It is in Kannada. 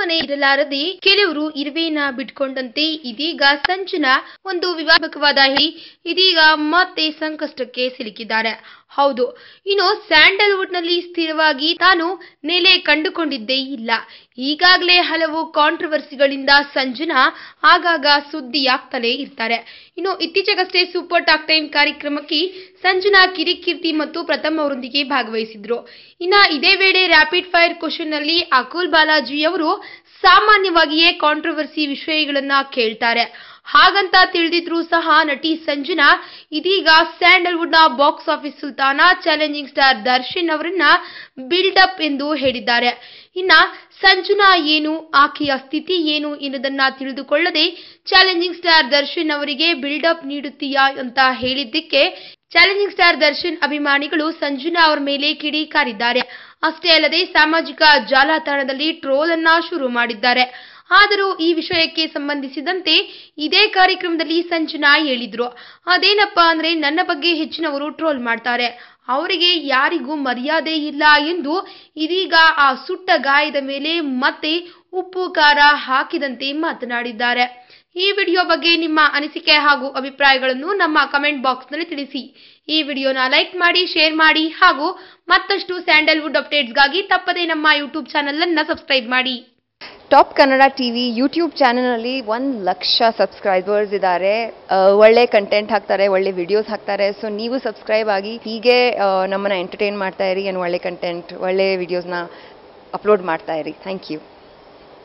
ಸುಮ್ಮನೆ ಇರಲಾರದೆ ಕೆಲವರು ಇರುವೆನ ಬಿಟ್ಕೊಂಡಂತೆ ಇದೀಗ ಸಂಜನಾ ಒಂದು ವಿವಾದವಾದ ಇದೀಗ ಮತ್ತೆ ಸಂಕಷ್ಟಕ್ಕೆ ಸಿಲುಕಿದ್ದಾರೆ. ಹೌದು, ಇನ್ನು ಸ್ಯಾಂಡಲ್ವುಡ್ ನಲ್ಲಿ ಸ್ಥಿರವಾಗಿ ತಾನು ನೆಲೆ ಕಂಡುಕೊಂಡಿದ್ದೇ ಇಲ್ಲ. ಈಗಾಗಲೇ ಹಲವು ಕಾಂಟ್ರವರ್ಸಿಗಳಿಂದ ಸಂಜನಾ ಆಗಾಗ ಸುದ್ದಿಯಾಗ್ತಲೇ ಇರ್ತಾರೆ. ಇನ್ನು ಇತ್ತೀಚೆಗಷ್ಟೇ ಸೂಪರ್ ಟಾಕ್ ಟೈಮ್ ಕಾರ್ಯಕ್ರಮಕ್ಕೆ ಸಂಜನಾ ಕಿರಿಕೀರ್ತಿ ಮತ್ತು ಪ್ರಥಮ್ ಅವರೊಂದಿಗೆ ಭಾಗವಹಿಸಿದ್ರು. ಇದೇ ವೇಳೆ ರ್ಯಾಪಿಡ್ ಫೈರ್ ಕ್ವೆಶ್ಚನ್ ನಲ್ಲಿ ಅಕುಲ್ ಬಾಲಾಜಿ ಅವರು ಸಾಮಾನ್ಯವಾಗಿಯೇ ಕಾಂಟ್ರವರ್ಸಿ ವಿಷಯಗಳನ್ನ ಕೇಳ್ತಾರೆ. ಹಾಗಂತ ತಿಳಿದಿದ್ರು ಸಹ ನಟಿ ಸಂಜನಾ ಇದೀಗ ಸ್ಯಾಂಡಲ್ವುಡ್ ನ ಬಾಕ್ಸ್ ಆಫೀಸ್ ಸುಲ್ತಾನ ಚಾಲೆಂಜಿಂಗ್ ಸ್ಟಾರ್ ದರ್ಶನ್ ಅವರನ್ನ ಬಿಲ್ಡಪ್ ಎಂದು ಹೇಳಿದ್ದಾರೆ. ಸಂಜನಾ ಏನು, ಆಕೆಯ ಸ್ಥಿತಿ ಏನು ಎನ್ನುವುದನ್ನ ತಿಳಿದುಕೊಳ್ಳದೆ ಚಾಲೆಂಜಿಂಗ್ ಸ್ಟಾರ್ ದರ್ಶನ್ ಅವರಿಗೆ ಬಿಲ್ಡಪ್ ನೀಡುತ್ತೀಯಾ ಅಂತ ಹೇಳಿದ್ದಕ್ಕೆ ಚಾಲೆಂಜಿಂಗ್ ಸ್ಟಾರ್ ದರ್ಶನ್ ಅಭಿಮಾನಿಗಳು ಸಂಜನಾ ಅವರ ಮೇಲೆ ಕಿಡಿಕಾರಿದ್ದಾರೆ. ಅಷ್ಟೇ ಅಲ್ಲದೆ ಸಾಮಾಜಿಕ ಜಾಲತಾಣದಲ್ಲಿ ಟ್ರೋಲ್ ಅನ್ನ ಶುರು ಮಾಡಿದ್ದಾರೆ. ಆದರೂ ಈ ವಿಷಯಕ್ಕೆ ಸಂಬಂಧಿಸಿದಂತೆ ಇದೇ ಕಾರ್ಯಕ್ರಮದಲ್ಲಿ ಸಂಜನಾ ಹೇಳಿದ್ರು, ಅದೇನಪ್ಪಾ ಅಂದ್ರೆ ನನ್ನ ಬಗ್ಗೆ ಹೆಚ್ಚಿನವರು ಟ್ರೋಲ್ ಮಾಡ್ತಾರೆ, ಅವರಿಗೆ ಯಾರಿಗೂ ಮರ್ಯಾದೆ ಇಲ್ಲ ಎಂದು ಇದೀಗ ಆ ಸುಟ್ಟ ಗಾಯದ ಮೇಲೆ ಮತ್ತೆ ಉಪ್ಪು ಖಾರ ಹಾಕಿದಂತೆ ಮಾತನಾಡಿದ್ದಾರೆ. ಈ ವಿಡಿಯೋ ಬಗ್ಗೆ ನಿಮ್ಮ ಅನಿಸಿಕೆ ಹಾಗೂ ಅಭಿಪ್ರಾಯಗಳನ್ನು ನಮ್ಮ ಕಮೆಂಟ್ ಬಾಕ್ಸ್ ನಲ್ಲಿ ತಿಳಿಸಿ. ಈ ವಿಡಿಯೋನ ಲೈಕ್ ಮಾಡಿ, ಶೇರ್ ಮಾಡಿ ಹಾಗೂ ಮತ್ತಷ್ಟು ಸ್ಯಾಂಡಲ್ವುಡ್ ಅಪ್ಡೇಟ್ಸ್ಗಾಗಿ ತಪ್ಪದೇ ನಮ್ಮ ಯೂಟ್ಯೂಬ್ ಚಾನೆಲ್ ಅನ್ನು ಸಬ್ಸ್ಕ್ರೈಬ್ ಮಾಡಿ. ಟಾಪ್ ಕನ್ನಡ ಟಿವಿ ಯೂಟ್ಯೂಬ್ ಚಾನಲ್ನಲ್ಲಿ 1,00,000 ಸಬ್ಸ್ಕ್ರೈಬರ್ಸ್ ಇದ್ದಾರೆ. ಒಳ್ಳೆ ಕಂಟೆಂಟ್ ಹಾಕ್ತಾರೆ, ಒಳ್ಳೆ ವಿಡಿಯೋಸ್ ಹಾಕ್ತಾರೆ. ಸೊ ನೀವು ಸಬ್ಸ್ಕ್ರೈಬ್ ಆಗಿ ಹೀಗೆ ನಮ್ಮನ್ನು ಎಂಟರ್ಟೈನ್ ಮಾಡ್ತಾ ಇರಿ, ಒಳ್ಳೆ ಕಂಟೆಂಟ್, ಒಳ್ಳೆ ವಿಡಿಯೋಸ್ನ ಅಪ್ಲೋಡ್ ಮಾಡ್ತಾ ಇರಿ. Thank you.